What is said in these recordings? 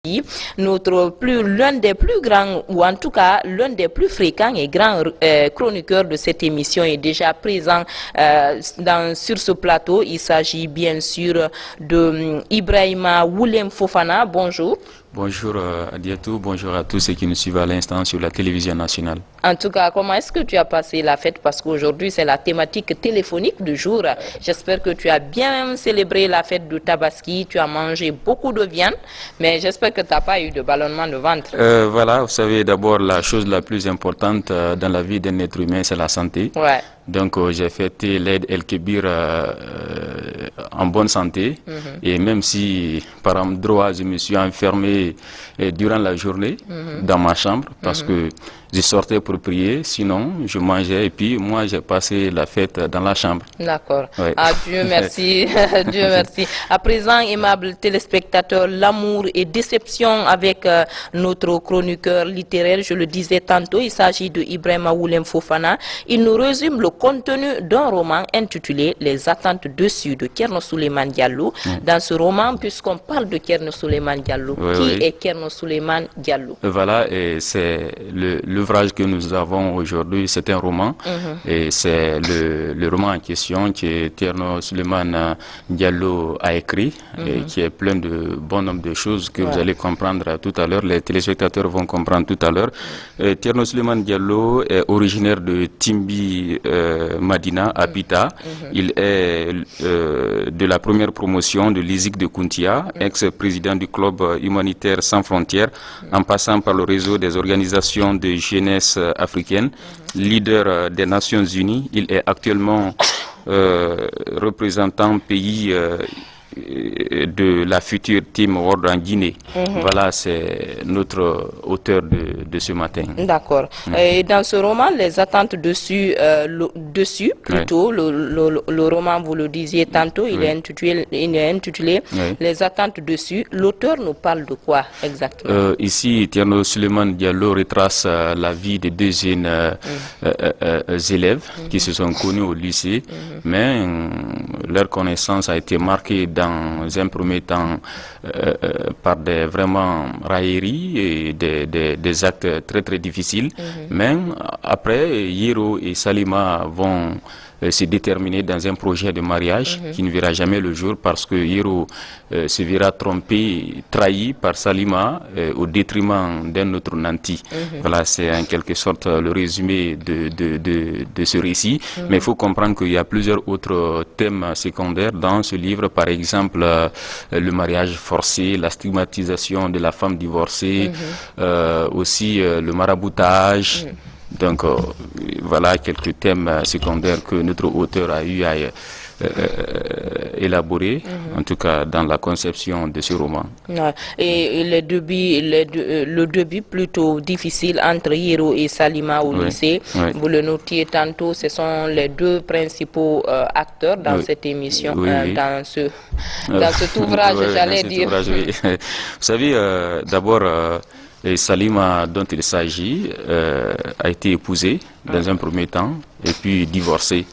L'un des plus grands, ou en tout cas l'un des plus fréquents et grands chroniqueurs de cette émission est déjà présent sur ce plateau. Il s'agit bien sûr de Ibrahima Woulem Fofana. Bonjour. Bonjour Adiatou, bonjour à tous ceux qui nous suivent à l'instant sur la télévision nationale. En tout cas, comment est-ce que tu as passé la fête? Parce qu'aujourd'hui, c'est la thématique téléphonique du jour. J'espère que tu as bien célébré la fête de Tabaski. Tu as mangé beaucoup de viande, mais j'espère que tu n'as pas eu de ballonnement de ventre. Voilà, vous savez, d'abord, la chose la plus importante dans la vie d'un être humain, c'est la santé. Ouais. Donc, j'ai fêté l'Aïd El-Kébir en bonne santé. Et même si, par endroit, je me suis enfermé durant la journée dans ma chambre, parce que je sortais pour prier, sinon je mangeais et puis moi j'ai passé la fête dans la chambre. D'accord. Ouais. Ah, Dieu merci, Dieu merci. À présent, aimables téléspectateurs, l'amour et déception avec notre chroniqueur littéraire, je le disais tantôt, il s'agit de Ibrahima Woulem Fofana. Il nous résume le contenu d'un roman intitulé Les attentes dessus de Kerno Souleymane Diallo. Dans ce roman, puisqu'on parle de Kerno Souleymane Diallo, qui est Kerno Souleymane Diallo? Voilà, et c'est l'ouvrage que nous avons aujourd'hui, c'est un roman, et c'est le roman en question que Kerno Souleymane Diallo a écrit, et qui est plein de bon nombre de choses que vous allez comprendre tout à l'heure, les téléspectateurs vont comprendre tout à l'heure. Kerno Souleymane Diallo est originaire de Timbi Madina, à Bita. Il est de la première promotion de l'ISIC de Kountia, ex-président du club humanitaire sans frontières, en passant par le réseau des organisations de jeunesse africaine, leader des Nations Unies. Il est actuellement représentant pays de la future Team World en Guinée. Voilà, c'est notre auteur de ce matin. D'accord. Et dans ce roman, les attentes dessus, plutôt, le roman, vous le disiez tantôt, il est intitulé Les attentes dessus. L'auteur nous parle de quoi exactement? Ici, Kerno Souleymane Diallo retrace la vie de deux jeunes élèves qui se sont connus au lycée, mais leur connaissance a été marquée dans un premier temps par des vraiment railleries et des actes très très difficiles. Mais après, Yero et Salima vont se déterminer dans un projet de mariage qui ne verra jamais le jour parce que Yero se verra trompé, trahi par Salima au détriment d'un autre nanti. Voilà, c'est en quelque sorte le résumé de ce récit. Mais il faut comprendre qu'il y a plusieurs autres thèmes secondaires dans ce livre. Par exemple, le mariage forcé, la stigmatisation de la femme divorcée, aussi le maraboutage. Donc voilà quelques thèmes secondaires que notre auteur a eu à élaborer, en tout cas dans la conception de ce roman. Et le début plutôt difficile entre Hiro et Salima au lycée, vous le notiez tantôt, ce sont les deux principaux acteurs dans cette émission, dans cet ouvrage, j'allais dire. Vous savez, d'abord, Salima, dont il s'agit, a été épousée dans un premier temps et puis divorcée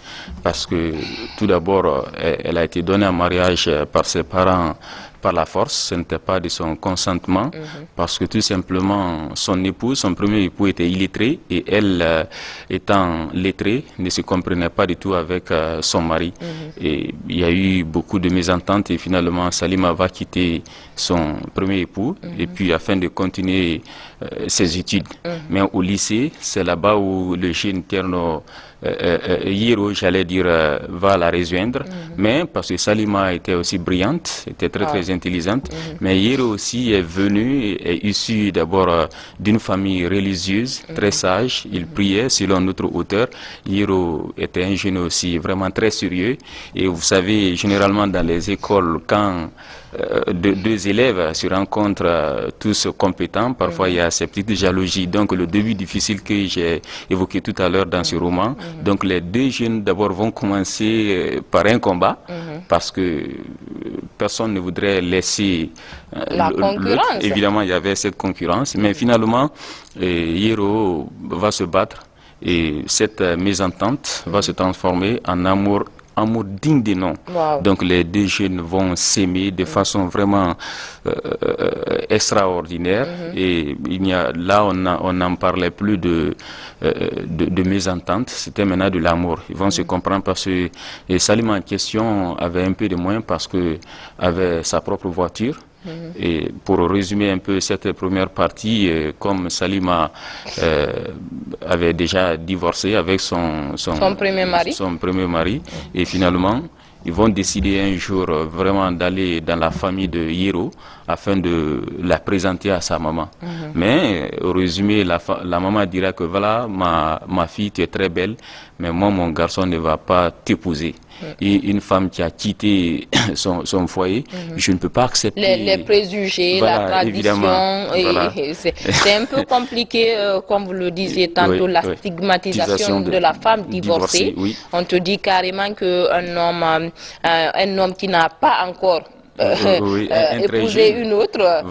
parce que tout d'abord, elle a été donnée en mariage par ses parents par la force, ce n'était pas de son consentement parce que tout simplement son époux, son premier époux était illettré et elle, étant lettrée, ne se comprenait pas du tout avec son mari. Et il y a eu beaucoup de mésententes et finalement Salima va quitter son premier époux et puis afin de continuer ses études. Mais au lycée, c'est là-bas où le jeune Kerno Yero, j'allais dire, va la rejoindre, mais parce que Salima était aussi brillante, était très très intelligente, mais Yero aussi est venu, est issu d'abord d'une famille religieuse, très sage, il priait selon notre auteur. Yero était un jeune aussi vraiment très sérieux, et vous savez, généralement dans les écoles, quand deux élèves se rencontrent tous compétents, parfois il y a ces petites jalousies. Donc le début difficile que j'ai évoqué tout à l'heure dans ce roman, donc les deux jeunes d'abord vont commencer par un combat parce que personne ne voudrait laisser la concurrence. Évidemment il y avait cette concurrence, mais finalement Yero va se battre et cette mésentente va se transformer en amour amour digne de nom. Wow. Donc les deux jeunes vont s'aimer de façon vraiment extraordinaire. Et là, on n'en parlait plus de mésentente, c'était maintenant de l'amour. Ils vont se comprendre parce que Salima en question avait un peu de moyens parce que avait sa propre voiture. Et pour résumer un peu cette première partie, comme Salima avait déjà divorcé avec son premier mari, et finalement, ils vont décider un jour vraiment d'aller dans la famille de Yero afin de la présenter à sa maman. Mais au résumé, la maman dira que voilà, ma fille, tu es très belle, mais moi, mon garçon ne va pas t'épouser. Et une femme qui a quitté son foyer, je ne peux pas accepter... Les préjugés, voilà, la tradition, voilà. C'est un peu compliqué, comme vous le disiez tantôt, la stigmatisation de la femme divorcée. On te dit carrément qu'un homme qui n'a pas encore épouser une autre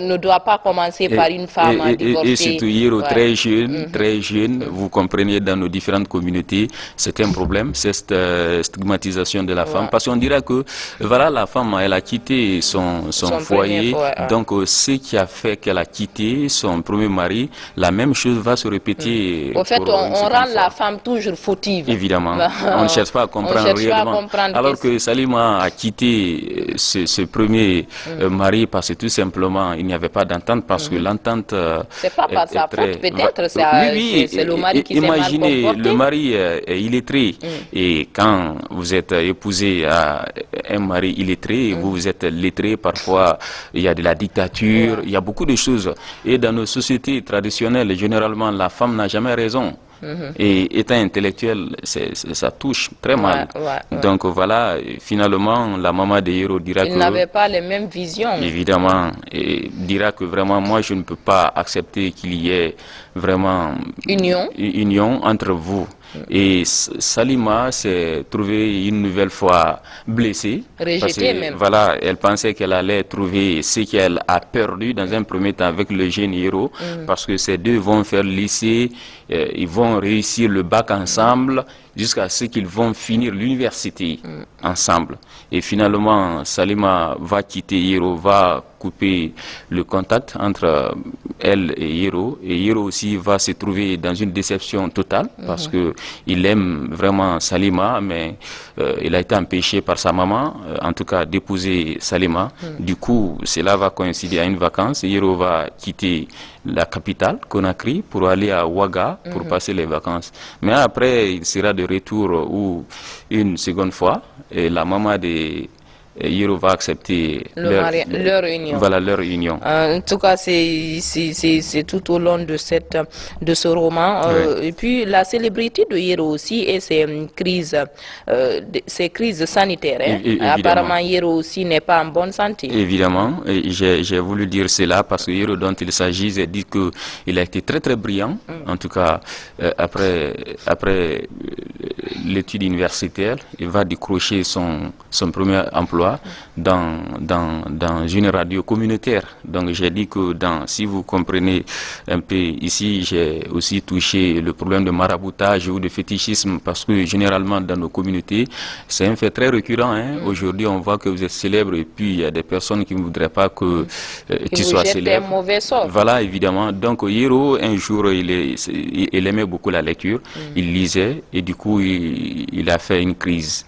ne doit pas commencer par une femme divorcée. Et surtout Yero, très jeune, vous comprenez, dans nos différentes communautés, c'est un problème, cette stigmatisation de la femme, parce qu'on dirait que voilà, la femme, elle a quitté son foyer, donc ce qui a fait qu'elle a quitté son premier mari, la même chose va se répéter. En fait, on rend la femme toujours fautive. Évidemment, on ne cherche pas à comprendre réellement. Alors que Salima a quitté ce premier mari parce que tout simplement il n'y avait pas d'entente, parce que l'entente c'est pas par sa faute, peut-être c'est le mari qui s'est mal comporté. Imaginez, le mari est illettré et quand vous êtes épousé à un mari illettré, vous êtes lettré, parfois il y a de la dictature, il y a beaucoup de choses, et dans nos sociétés traditionnelles, généralement la femme n'a jamais raison. Et étant intellectuel, ça touche très mal. Donc voilà, finalement, la maman de Yero dira que... Il n'avait pas les mêmes visions. Évidemment, et dira que vraiment, moi, je ne peux pas accepter qu'il y ait vraiment... union entre vous. Et Salima s'est trouvée une nouvelle fois blessée. Rejetée même. Voilà, elle pensait qu'elle allait trouver ce qu'elle a perdu dans un premier temps avec le jeune Yero, parce que ces deux vont faire lycée, ils vont réussir le bac ensemble, jusqu'à ce qu'ils vont finir l'université ensemble. Et finalement, Salima va quitter Yero, va couper le contact entre elle et Yero aussi va se trouver dans une déception totale, parce que il aime vraiment Salima, mais il a été empêché par sa maman, en tout cas d'épouser Salima. Du coup, cela va coïncider à une vacance. Yero va quitter la capitale, Conakry, pour aller à Ouaga pour passer les vacances. Mais après, il sera de retour une seconde fois, et la maman de Yero va accepter leur union. Voilà, leur union. En tout cas, c'est tout au long de ce roman. Et puis, la célébrité de Yero aussi et ses crises sanitaires. Apparemment, Yero aussi n'est pas en bonne santé. Évidemment, j'ai voulu dire cela parce que Yero, dont il s'agit, j'ai dit qu'il a été très très brillant. En tout cas, après l'étude universitaire, il va décrocher son premier emploi dans une radio communautaire. Donc j'ai dit que si vous comprenez un peu ici, j'ai aussi touché le problème de maraboutage ou de fétichisme, parce que généralement dans nos communautés, c'est un fait très récurrent. Aujourd'hui, on voit que vous êtes célèbre et puis il y a des personnes qui ne voudraient pas que tu sois célèbre. Un mauvais sort. Voilà, évidemment. Donc Yero, un jour, il aimait beaucoup la lecture, il lisait et du coup, il a fait une crise.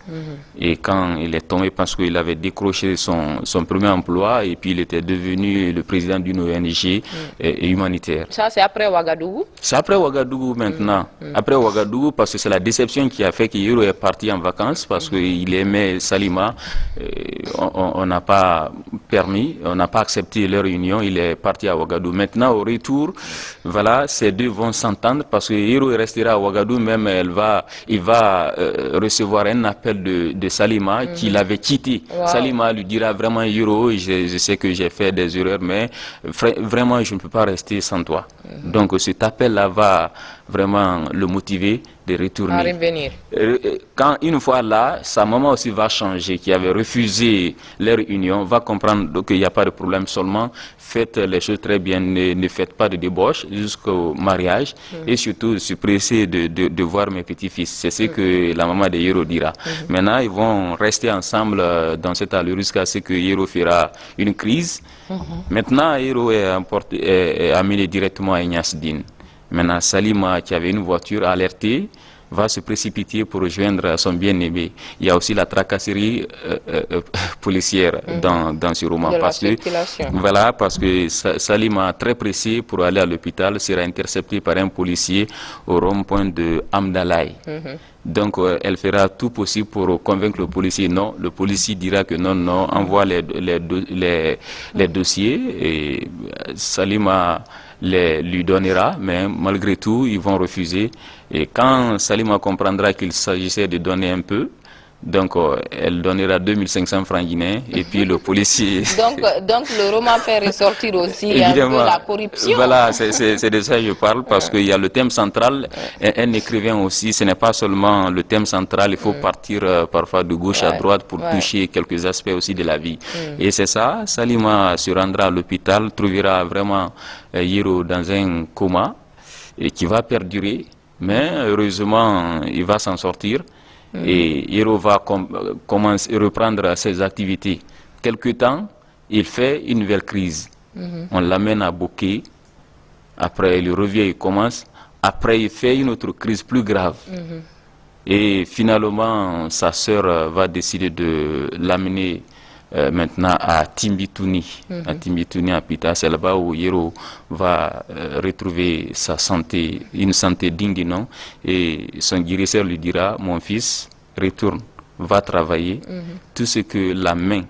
Et quand il est tombé, parce qu'il avait décroché son premier emploi et puis il était devenu le président d'une ONG humanitaire. Ça, c'est après Ouagadougou? C'est après Ouagadougou maintenant. Après Ouagadougou, parce que c'est la déception qui a fait que Yero est parti en vacances, parce qu'il aimait Salima. On n'a pas permis, on n'a pas accepté leur union, il est parti à Ouagadougou. Maintenant, au retour, voilà, ces deux vont s'entendre, parce que Yero restera à Ouagadougou, même il va recevoir un appel de Salima qui l'avait quitté. Salima lui dira vraiment: Yero, je sais que j'ai fait des erreurs, mais vraiment je ne peux pas rester sans toi. Donc cet appel-là vraiment le motiver de retourner. À revenir. Quand une fois là, sa maman aussi va changer, qui avait refusé leur union, va comprendre qu'il n'y a pas de problème, seulement faites les choses très bien, ne faites pas de débauche jusqu'au mariage, et surtout se presser de voir mes petits-fils. C'est ce que la maman de Yero dira. Maintenant, ils vont rester ensemble dans cette allure jusqu'à ce que Yero fera une crise. Maintenant, Yero est amené directement à Ignace Dine. Maintenant, Salima, qui avait une voiture alertée, va se précipiter pour rejoindre son bien-aimé. Il y a aussi la tracasserie policière dans ce roman. Parce que Salima, très pressé pour aller à l'hôpital, sera intercepté par un policier au rond-point de Amdalaï. Donc, elle fera tout possible pour convaincre le policier. Non, le policier dira que non, non, envoie les dossiers et Salima lui donnera, mais malgré tout, ils vont refuser. Et quand Salima comprendra qu'il s'agissait de donner un peu, donc elle donnera 2500 francs guinéens et puis le policier... donc le roman fait ressortir aussi évidemment, un peu la corruption. Voilà, c'est de ça que je parle, parce qu'il y a le thème central. Un écrivain aussi, ce n'est pas seulement le thème central, il faut partir parfois de gauche à droite pour toucher quelques aspects aussi de la vie. Et c'est ça, Salima se rendra à l'hôpital, trouvera vraiment Yero dans un coma et qui va perdurer, mais heureusement il va s'en sortir. Et Yero va commencer à reprendre ses activités. Quelque temps, il fait une nouvelle crise. On l'amène à Boké. Après, il revient, il commence. Après, il fait une autre crise plus grave. Et finalement, sa sœur va décider de l'amener maintenant à Timbitouni. À Timbitouni, à Pita. C'est là-bas où Yero va retrouver sa santé, une santé digne de nom. Et son guérisseur lui dira, mon fils, retourne, va travailler. Tout ce que la main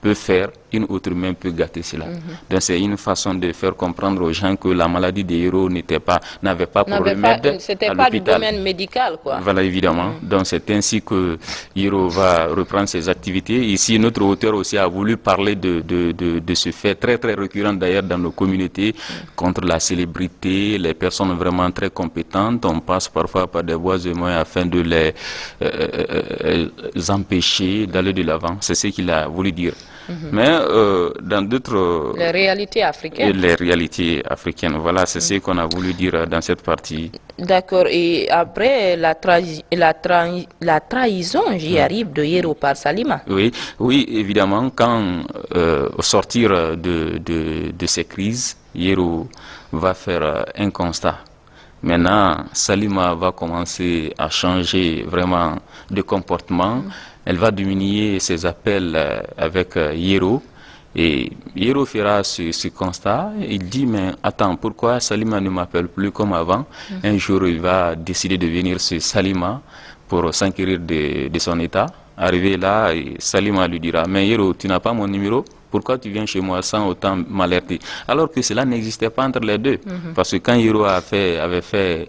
peut faire, une autre main peut gâter cela. Donc c'est une façon de faire comprendre aux gens que la maladie de Yero n'avait pas pour remède. C'était pas du domaine médical, quoi. Voilà, évidemment. Donc c'est ainsi que Yero va reprendre ses activités. Ici, notre auteur aussi a voulu parler de ce fait très très récurrent d'ailleurs dans nos communautés, contre la célébrité, les personnes vraiment très compétentes. On passe parfois par des voies et moyens afin de les empêcher d'aller de l'avant. C'est ce qu'il a voulu dire. Mais dans d'autres... Les réalités africaines. Les réalités africaines, voilà, c'est ce qu'on a voulu dire dans cette partie. D'accord, et après la trahison, j'y arrive, de Yero par Salima. Oui, oui, évidemment, quand au sortir de ces crises, Yero va faire un constat. Maintenant, Salima va commencer à changer vraiment de comportement. Elle va diminuer ses appels avec Yero. Et Yero fera ce constat. Il dit, mais attends, pourquoi Salima ne m'appelle plus comme avant? Un jour, il va décider de venir sur Salima pour s'enquérir de son état. Arrivé là, Salima lui dira, mais Yero, tu n'as pas mon numéro? Pourquoi tu viens chez moi sans autant m'alerter? Alors que cela n'existait pas entre les deux. Parce que quand Yero avait fait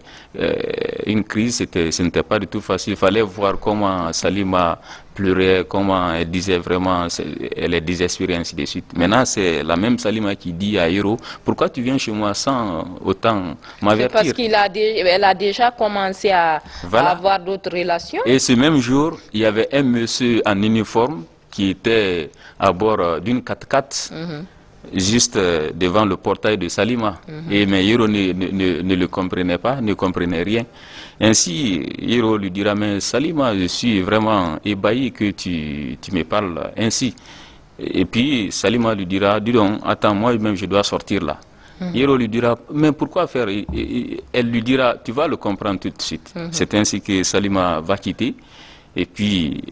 une crise, ce n'était pas du tout facile. Il fallait voir comment Salima pleurait, comment elle disait vraiment, elle est désespérée, ainsi de suite. Maintenant, c'est la même Salima qui dit à Yero, pourquoi tu viens chez moi sans autant m'avertir? C'est parce qu'elle a déjà commencé à avoir d'autres relations. Et ce même jour, il y avait un monsieur en uniforme qui était à bord d'une 4x4, juste devant le portail de Salima. Et mais Yero ne le comprenait pas, ne comprenait rien. Ainsi, Yero lui dira, mais Salima, je suis vraiment ébahi que tu me parles ainsi. Et puis Salima lui dira, dis donc, attends, moi-même je dois sortir là. Yero lui dira, mais pourquoi faire? Elle lui dira, tu vas le comprendre tout de suite. C'est ainsi que Salima va quitter. Et puis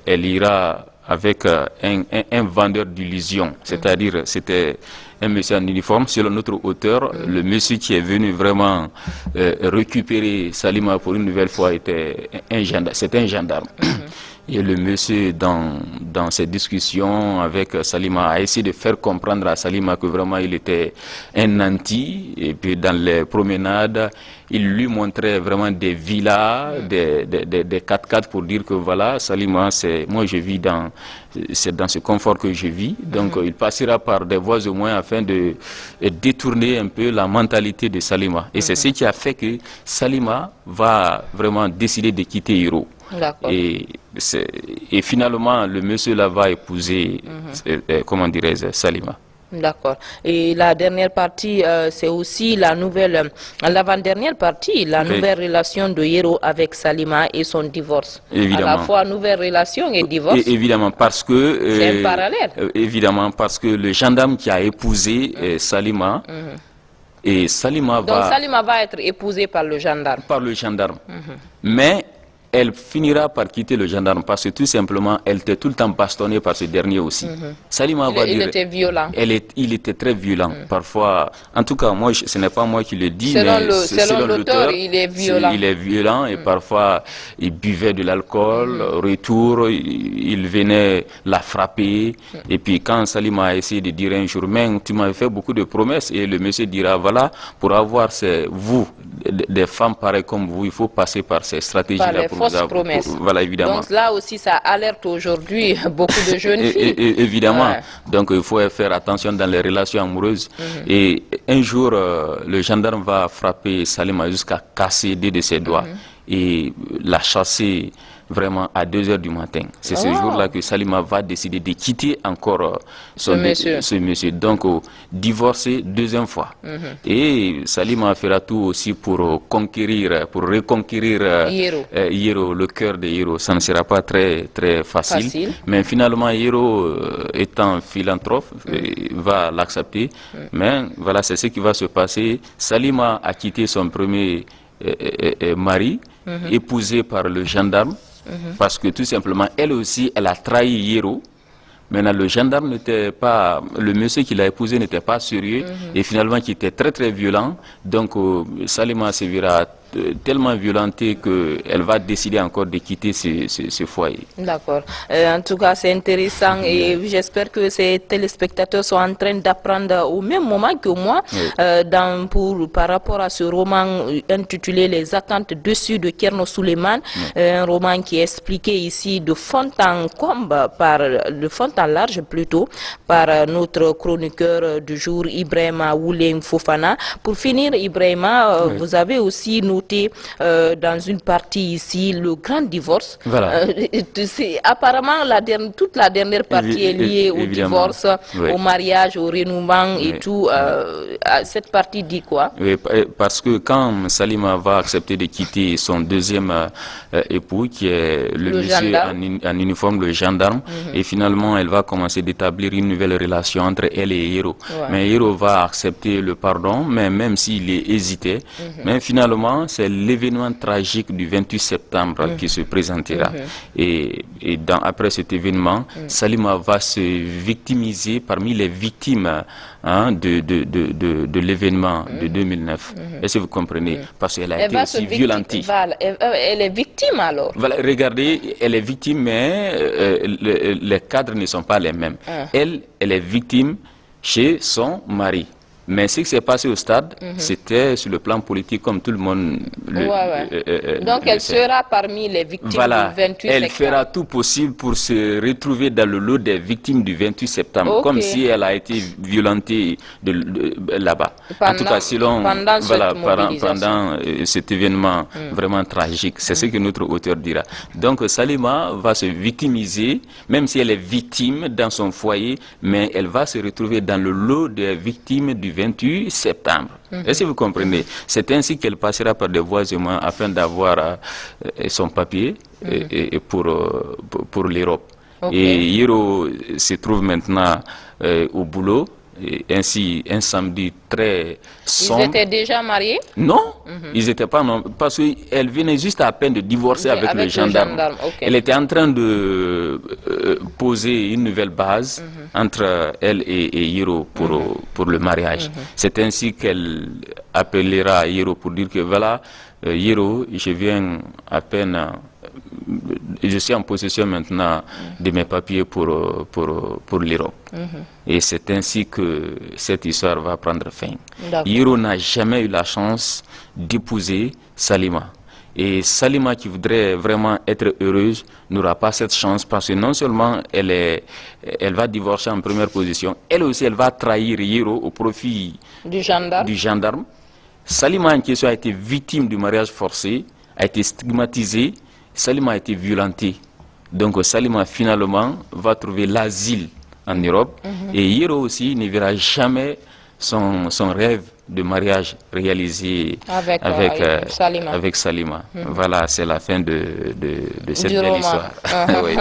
elle ira avec un vendeur d'illusions, c'est-à-dire c'était un monsieur en uniforme. Selon notre auteur, le monsieur qui est venu vraiment récupérer Salima pour une nouvelle fois c'était un gendarme. Et le monsieur, dans ses discussions avec Salima, a essayé de faire comprendre à Salima que vraiment il était un nanti. Et puis dans les promenades, il lui montrait vraiment des villas, des 4x4 pour dire que voilà, Salima, moi je vis c'est dans ce confort que je vis. Donc il passera par des voies au moins afin de détourner un peu la mentalité de Salima. Et c'est ce qui a fait que Salima va vraiment décider de quitter Hiro. Et finalement, le monsieur là va épouser, comment dirais-je, Salima. D'accord. Et la dernière partie, c'est aussi l'avant-dernière partie, la nouvelle relation de Yero avec Salima et son divorce. Évidemment. À la fois nouvelle relation et divorce. Et évidemment, parce que... c'est un parallèle. Évidemment, parce que le gendarme qui a épousé Salima, et Salima va... Donc Salima va être épousée par le gendarme. Par le gendarme. Mais elle finira par quitter le gendarme parce que tout simplement, elle était tout le temps bastonnée par ce dernier aussi. Salima va dire... Il était violent. Il était très violent. Parfois, en tout cas, moi, ce n'est pas moi qui le dis, selon l'auteur, il est violent. Il est violent et parfois, il buvait de l'alcool. Retour, il venait la frapper. Et puis, quand Salima a essayé de dire un jour, mais tu m'avais fait beaucoup de promesses, et le monsieur dira, voilà, pour avoir des femmes pareilles comme vous, il faut passer par ces stratégies-là. Promesses. Voilà, évidemment. Donc là aussi, ça alerte aujourd'hui beaucoup de jeunes filles. Évidemment. Ouais. Donc il faut faire attention dans les relations amoureuses. Et un jour, le gendarme va frapper Salima jusqu'à casser 2 de ses doigts et la chasser vraiment à 2 heures du matin. C'est ce jour-là que Salima va décider de quitter encore ce monsieur. Donc, divorcer 2e fois. Et Salima fera tout aussi pour reconquérir Yero, le cœur de Yero. Ça ne sera pas très, très facile. Mais finalement, Yero, étant philanthrope, va l'accepter. Mais voilà, c'est ce qui va se passer. Salima a quitté son premier mari, épousé par le gendarme. Parce que tout simplement, elle aussi, elle a trahi Yero. Maintenant, le gendarme n'était pas, le monsieur qui l'a épousé n'était pas sérieux et finalement qui était très très violent. Donc, Salima se verra tellement violentée qu'elle va décider encore de quitter ce foyer. D'accord. En tout cas, c'est intéressant et j'espère que ces téléspectateurs sont en train d'apprendre au même moment que moi par rapport à ce roman intitulé Les attentes dessus de Kerno Suleiman, un roman qui est expliqué ici de fond en comble, de fond en large plutôt, par notre chroniqueur du jour, Ibrahima Woulem Fofana. Pour finir, Ibrahima, vous avez aussi noté dans une partie ici le grand divorce. Voilà. Apparemment, toute la dernière partie est liée au divorce, au mariage, au renouement et tout. Cette partie dit quoi? Oui, parce que quand Salima va accepter de quitter son 2e époux, qui est le monsieur en uniforme, le gendarme, et finalement elle va commencer d'établir une nouvelle relation entre elle et Yero. Mais Yero va accepter le pardon, mais même s'il hésitait. Mais finalement, c'est l'événement tragique du 28 septembre qui se présentera. Et après cet événement, Salima va se victimiser parmi les victimes de l'événement de 2009. Est-ce que vous comprenez? Parce qu'elle a été aussi violentée. Elle est victime alors? Voilà, regardez, elle est victime, mais les cadres ne sont pas les mêmes. Elle est victime chez son mari. Mais ce qui s'est passé au stade, c'était sur le plan politique comme tout le monde donc elle sera parmi les victimes du 28 septembre. Elle fera tout possible pour se retrouver dans le lot des victimes du 28 septembre, comme si elle a été violentée là-bas. En tout cas, pendant cet événement vraiment tragique, c'est ce que notre auteur dira. Donc Salima va se victimiser, même si elle est victime dans son foyer, mais elle va se retrouver dans le lot des victimes du 28 septembre. Est-ce que vous comprenez? C'est ainsi qu'elle passera par des voies humaines afin d'avoir son papier pour l'Europe. Et Yero se trouve maintenant au boulot. Et ainsi, un samedi très sombre. Ils étaient déjà mariés? Non, ils n'étaient pas, non, parce qu'elle venait juste à peine de divorcer avec le gendarme. Elle était en train de poser une nouvelle base entre elle et Yero pour le mariage. C'est ainsi qu'elle appellera Yero pour dire que voilà, Yero, je viens à peine je suis en possession maintenant de mes papiers pour l'Europe. Et c'est ainsi que cette histoire va prendre fin. Hiro n'a jamais eu la chance d'épouser Salima. Et Salima, qui voudrait vraiment être heureuse, n'aura pas cette chance parce que non seulement elle va divorcer en première position, elle aussi elle va trahir Hiro au profit du gendarme. Salima en question a été victime du mariage forcé, a été stigmatisée, Salima a été violentée. Donc Salima finalement va trouver l'asile en Europe et Hiro aussi ne verra jamais son rêve de mariage réalisé avec Salima. Voilà, c'est la fin de cette belle histoire. Oui.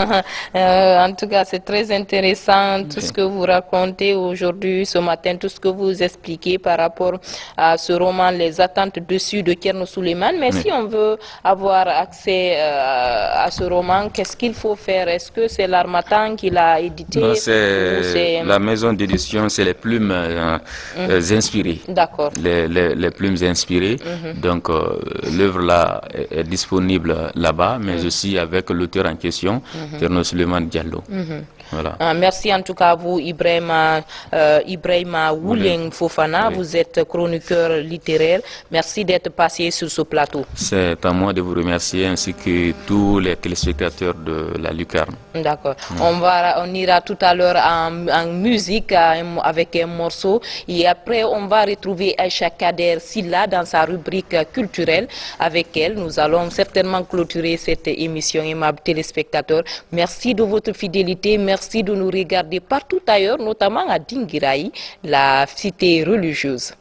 En tout cas, c'est très intéressant tout ce que vous racontez aujourd'hui, ce matin, tout ce que vous expliquez par rapport à ce roman, Les attentes dessus de Thierno Souleymane. Mais si on veut avoir accès à ce roman, qu'est-ce qu'il faut faire? Est-ce que c'est l'Harmattan qui l'a édité? Non, c'est la maison d'édition, c'est les plumes inspirées. D'accord. Les plumes inspirées. Donc l'œuvre là est disponible là-bas, mais aussi avec l'auteur en question, Thierno Souleymane Diallo. Voilà. Merci en tout cas à vous, Ibrahima Wuleng Fofana. Oui. Vous êtes chroniqueur littéraire. Merci d'être passé sur ce plateau. C'est à moi de vous remercier ainsi que tous les téléspectateurs de la Lucarne. D'accord. On ira tout à l'heure en musique avec un morceau et après on va retrouver Aïcha Kader Silla dans sa rubrique culturelle. Avec elle, nous allons certainement clôturer cette émission, aimables téléspectateurs. Merci de votre fidélité. Merci de nous regarder partout ailleurs, notamment à Dinguiraï, la cité religieuse.